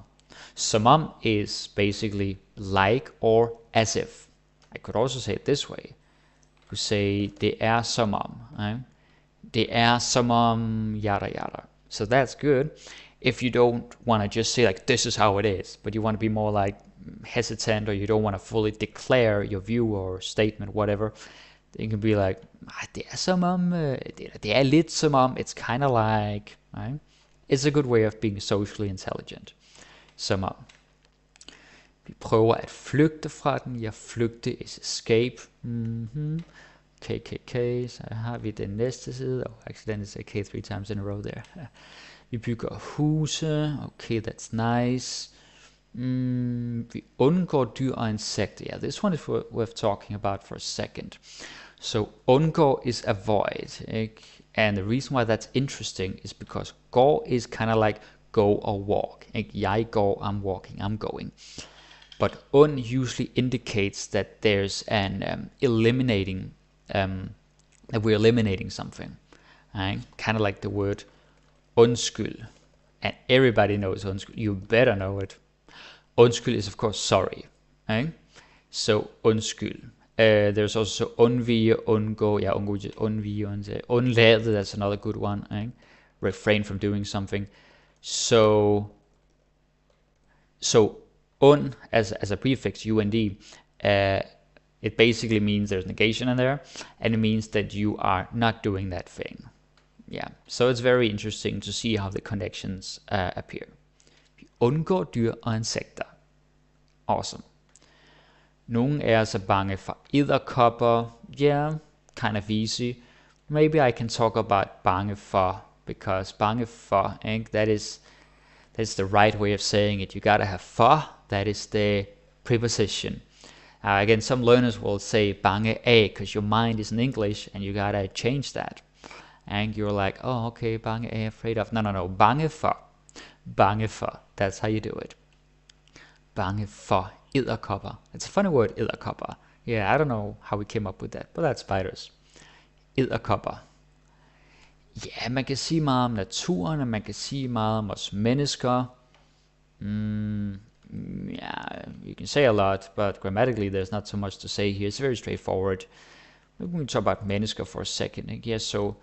Som om is basically like or as if. I could also say it this way. You could say det er som om. Right? Det er som om yada yada. So that's good if you don't want to just say like this is how it is, but you want to be more like hesitant, or you don't want to fully declare your view or statement, whatever, you can be like, det er som om, det er lidt som om, it's kind of like, right? It's a good way of being socially intelligent. Som om, vi prøver at flygte fra den. Jeg flygte is escape. KKK, så har vi den næste side. Oh, accidentally say K 3 times in a row there. Vi bygger huse. Okay, that's nice. Vi undgår dyr og insekter. Yeah, this one is worth talking about for a second. So undgår is avoid. Ikke? And the reason why that's interesting is because går is kind of like go or walk. Ikke? Jeg går, I'm walking, I'm going. But usually indicates that there's an eliminating, that we're eliminating something. Right? Kind of like the word undskyld. And everybody knows undskyld. You better know it. Undskyld is of course sorry. Right? So undskyld. There's also undvige, undgå. Yeah, undgå, undvige, undlade. That's another good one. Right? Refrain from doing something. So as a prefix, und, it basically means there's negation in there, and it means that you are not doing that thing. Yeah, so it's very interesting to see how the connections appear. Vi undgår dyr og insekter. Awesome. Nogle af os er bange for edderkopper. Yeah, kind of easy. Maybe I can talk about bange for, because bange for, that's the right way of saying it. You gotta have for, that is the preposition. Again, some learners will say bange af, because your mind is in English and you gotta change that. And you're like, oh, okay, bange af, afraid of. No, bange for. Bange for, that's how you do it. Bange for edderkopper. It's a funny word, edderkopper. Yeah, I don't know how we came up with that, but that's spiders. Edderkopper. Ja, man kan sige meget om naturen, og man kan sige meget om os mennesker. Yeah, you can say a lot, but grammatically there's not so much to say here. It's very straightforward. We're going to talk about mennesker for a second. Yeah, so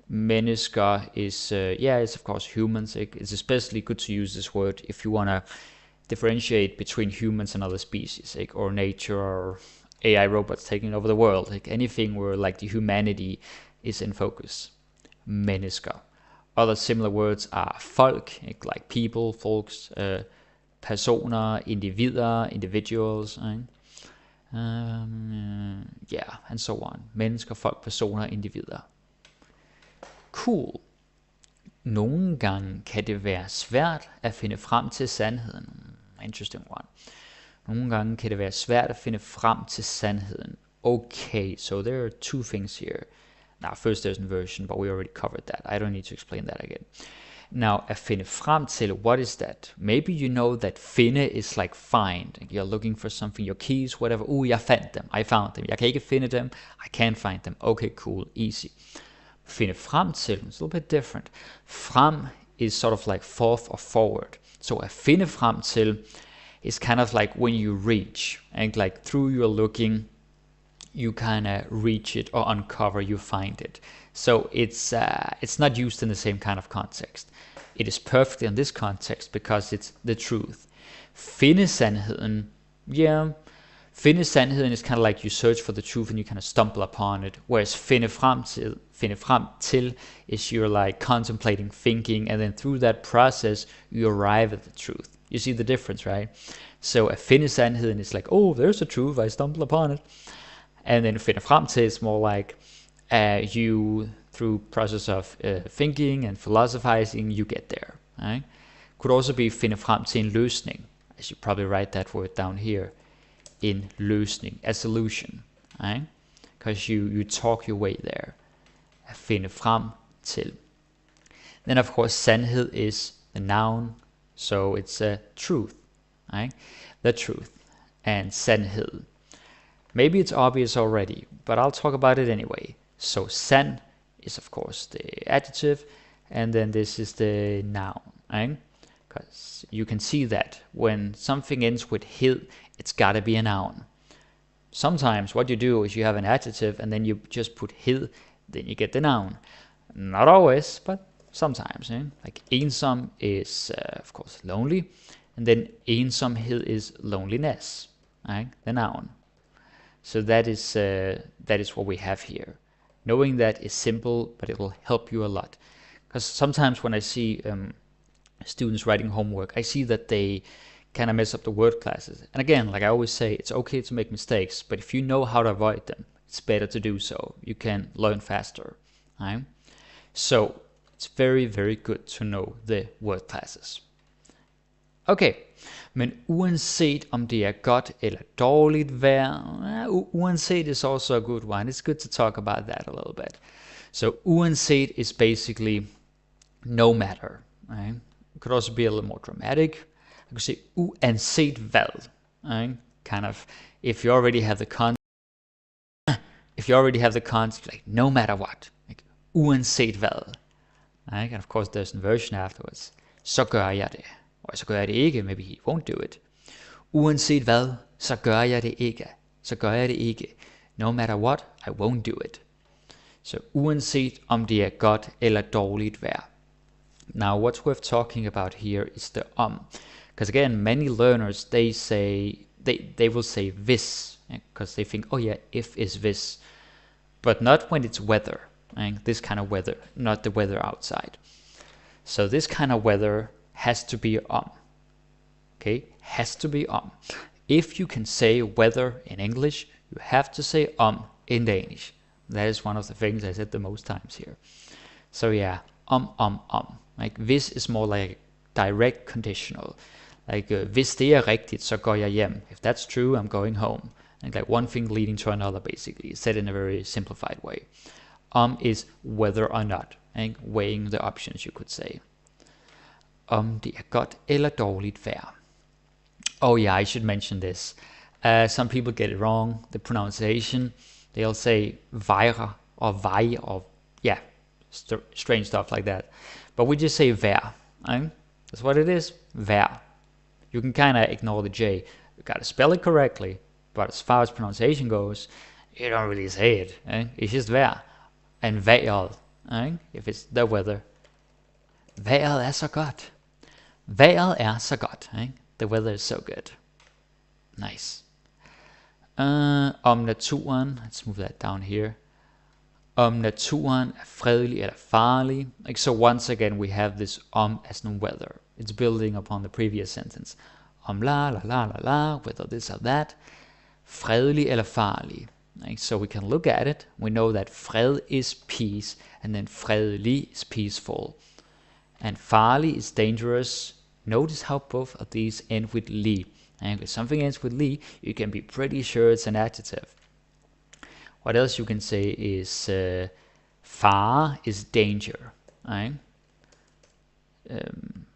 mennesker is, it's of course humans. It's especially good to use this word if you want to differentiate between humans and other species, or nature, or AI robots taking over the world. Anything where like the humanity is in focus. Mennesker. Other similar words are folk, like people, folks, personer, individer, individuals, and so on. Mennesker, folk, personer, individer. Cool. Nogle gange kan det være svært at finde frem til sandheden. Interesting one. Nogle gange kan det være svært at finde frem til sandheden. Okay, so there are two things here. Now, first there's inversion, but we already covered that. I don't need to explain that again. Now, at finde frem til, what is that? Maybe you know that finde is like find. You're looking for something, your keys, whatever. Jeg fandt dem. I found them. Jeg kan ikke finde dem. I can't find them. Okay, cool, easy. Finde frem til, it's a little bit different. Frem is sort of like forth or forward. So at finde frem til is kind of like when you reach. And like through your looking, you kind of reach it, or uncover, you find it. So it's not used in the same kind of context. It is perfect in this context because it's the truth. Finde sandheden, finde sandheden is kind of like you search for the truth and you kind of stumble upon it. Whereas finde frem til is you're like contemplating, thinking, and then through that process you arrive at the truth. You see the difference, right? So at finde sandheden is like, oh, there's a truth, I stumble upon it. And then finde frem til is more like you, through process of thinking and philosophizing, you get there. Right? Could also be finde frem til en løsning. I should probably write that word down here. En løsning, a solution. Right? Because you talk your way there. At finde frem til. Then of course sandhed is the noun, so it's a truth. Right? The truth. And sandhed. Maybe it's obvious already, but I'll talk about it anyway. So sand is of course the adjective, and then this is the noun, right? Because you can see that when something ends with hed, it's gotta be a noun. Sometimes what you do is you have an adjective and then you just put hed, then you get the noun. Not always, but sometimes. Like ensom is of course lonely, and then ensomhed is loneliness, right? The noun. So that is what we have here. Knowing that is simple, but it will help you a lot. Because sometimes when I see students writing homework, I see that they kind of mess up the word classes. And again, like I always say, it's okay to make mistakes, but if you know how to avoid them, it's better to do so. You can learn faster, right? So it's very, very good to know the word classes. Okay, men uanset om det er godt eller dårligt vejr, uanset is also a good one. It's good to talk about that a little bit. So uanset is basically no matter, right? It could also be a little more dramatic. I could say uanset hvad, right? Kind of, if you already have the concept, like no matter what, like uanset hvad, right? And of course there's inversion afterwards. Så gør jeg det. Og så gør jeg det ikke, maybe he won't do it. Uanset hvad, så gør jeg det ikke. Så gør jeg det ikke. No matter what, I won't do it. Så uanset om det er godt eller dårligt vejr. Now what's worth talking about here is the because again, many learners, they will say this, because they think, oh yeah, if is this, but not when it's weather, right? This kind of weather, not the weather outside. So this kind of weather has to be okay, has to be If you can say weather in English, you have to say in Danish. That is one of the things I said the most times here. So yeah, like this is more like direct conditional. Like hvis det er rigtigt, så går jeg hjem. If that's true, I'm going home. And like one thing leading to another, basically, said in a very simplified way. Is whether or not, and weighing the options, you could say. Det er godt eller dårligt vejr. Oh yeah, I should mention this. Some people get it wrong, the pronunciation. They'll say vejre or vej or yeah, strange stuff like that. But we just say vejr, right? That's what it is, vejr. You can kind of ignore the J. You gotta spell it correctly, but as far as pronunciation goes, you don't really say it. Eh? It's just vejr. And vejret, right? If it's the weather. Vejret er så godt. Vejret er så godt. Right? The weather is so good. Nice. Om naturen, let's move that down here. Om naturen er fredelig eller farlig. Like, so once again we have this as no weather. It's building upon the previous sentence. La la la la la, whether this or that. Fredelig eller farlig. Like, so we can look at it. We know that fred is peace, and then fredelig is peaceful. And farlig is dangerous. Notice how both of these end with li. And if something ends with li, you can be pretty sure it's an adjective. What else you can say is far is danger. Right?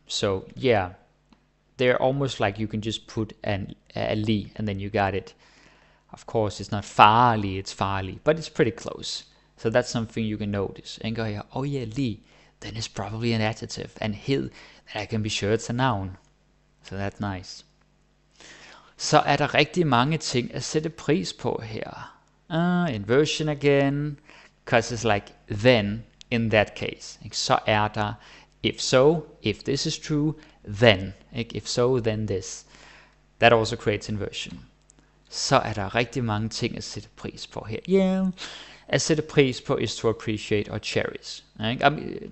So yeah, they're almost like you can just put a li and then you got it. Of course, it's not farlig, it's farlig, but it's pretty close. So that's something you can notice. And go here, oh yeah, li, then it's probably an adjective. And hed, then I can be sure it's a noun. So that's nice. Så er der rigtig mange ting at sætte pris på her. Inversion again, because it's like then in that case. Så er der, if so, if this is true, then. If so, then this. That also creates inversion. Så er der rigtig mange ting at sætte pris på her. Yeah, at sætte pris på is to appreciate or cherish.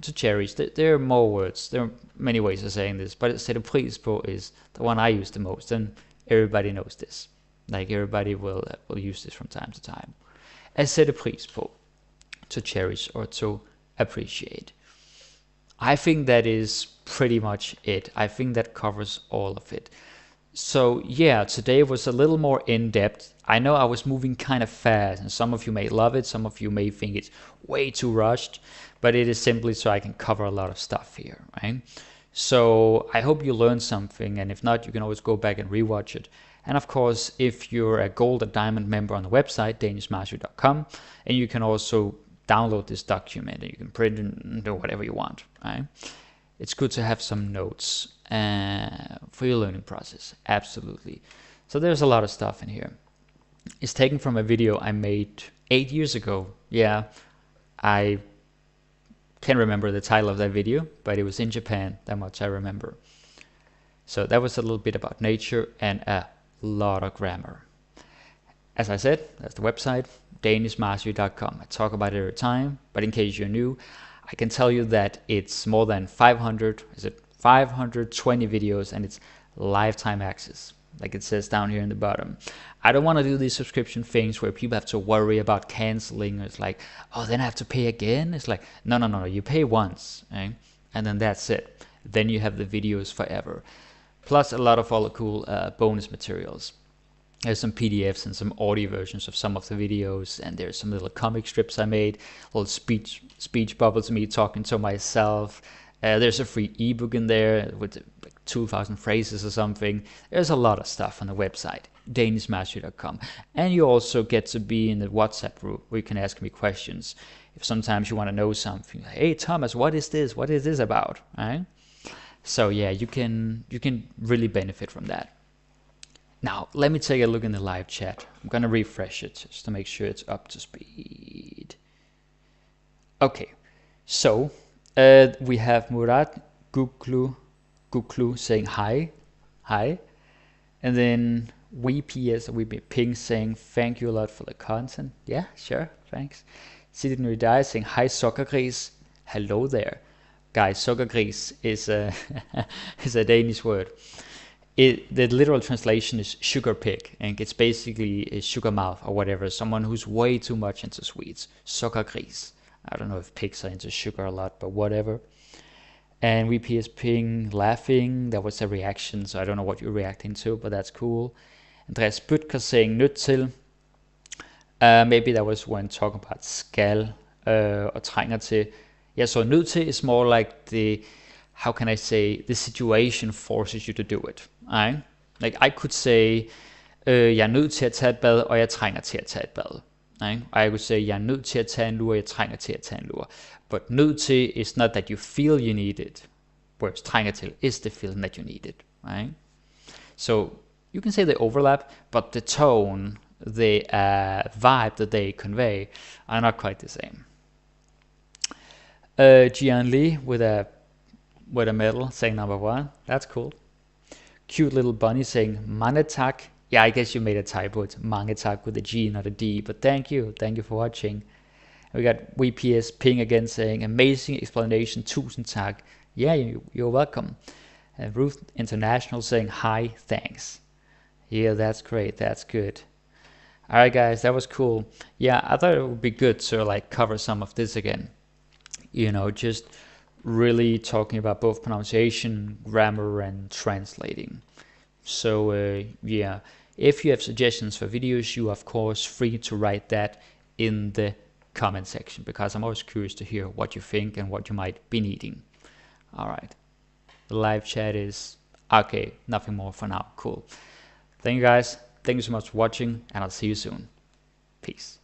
To cherish, there are more words. There are many ways of saying this, but at sætte pris på is the one I use the most, and everybody knows this. Like everybody will use this from time to time. At sætte pris på, to cherish or to appreciate. I think that is pretty much it. I think that covers all of it. So yeah, today was a little more in-depth. I know I was moving kind of fast, and some of you may love it, some of you may think it's way too rushed, but it is simply so I can cover a lot of stuff here, right? So I hope you learned something, and if not, you can always go back and rewatch it. And of course, if you're a gold or diamond member on the website, danishmastery.com, and you can also download this document, and you can print and do whatever you want, right? It's good to have some notes for your learning process, absolutely. So there's a lot of stuff in here. It's taken from a video I made 8 years ago. Yeah, I can't remember the title of that video, but it was in Japan, that much I remember. So that was a little bit about nature and a lot of grammar. As I said, that's the website, danishmastery.com. I talk about it every time, but in case you're new, I can tell you that it's more than 520 videos, and it's lifetime access, like it says down here in the bottom. I don't want to do these subscription things where people have to worry about canceling. It's like, oh, then I have to pay again. It's like, no, you pay once, right? And then that's it. Then you have the videos forever. Plus a lot of other cool bonus materials. There's some PDFs and some audio versions of some of the videos, and there's some little comic strips I made, little speech bubbles of me talking to myself. There's a free ebook in there with like 2,000 phrases or something. There's a lot of stuff on the website, danishmastery.com. And you also get to be in the WhatsApp group where you can ask me questions. If sometimes you want to know something, hey Thomas, what is this? What is this about? Right? So yeah, you can really benefit from that. Now, let me take a look in the live chat. I'm going to refresh it just to make sure it's up to speed. Okay, so we have Murat Guklu saying hi. And then WP Ping saying thank you a lot for the content. Yeah, sure, thanks. Sidney Dye saying hi, Sukkergris. Hello there. Guys, Sukkergris is a Danish word. The literal translation is sugar pig, and it's basically a sugar mouth or whatever, someone who's way too much into sweets. Sukkergris. I don't know if pigs are into sugar a lot, but whatever. And VPS Ping laughing, that was a reaction, so I don't know what you're reacting to, but that's cool. Andreas Butker saying nødt til. Maybe that was when talking about skal or trænger til. Yeah, so nødt til is more like the, how can I say, the situation forces you to do it. Right? Like I could say, jeg er nødt til at tage et bad, og jeg trænger til at tage et bad. Right? I would say, jeg er nødt til at tage en lur, jeg trænger til at tage en lur. But nødt til is not that you feel you need it, whereas trænger til is the feeling that you need it. Right? So you can say they overlap, but the tone, the vibe that they convey are not quite the same. Jian Li with a medal saying number 1. That's cool. Cute little bunny saying mange tak. Yeah, I guess you made a typo. It's mange tak with a G, not a D. But thank you for watching. We got VPS Ping again saying amazing explanation. Tusind tak. Yeah, you're welcome. And Ruth International saying hi, thanks. Yeah, that's great. That's good. All right, guys, that was cool. Yeah, I thought it would be good to like cover some of this again. You know, just really talking about both pronunciation, grammar, and translating. So yeah, if you have suggestions for videos, you are of course free to write that in the comment section, because I'm always curious to hear what you think and what you might be needing. All right, the live chat is okay. Nothing more for now. Cool. Thank you guys. Thank you so much for watching, and I'll see you soon. Peace.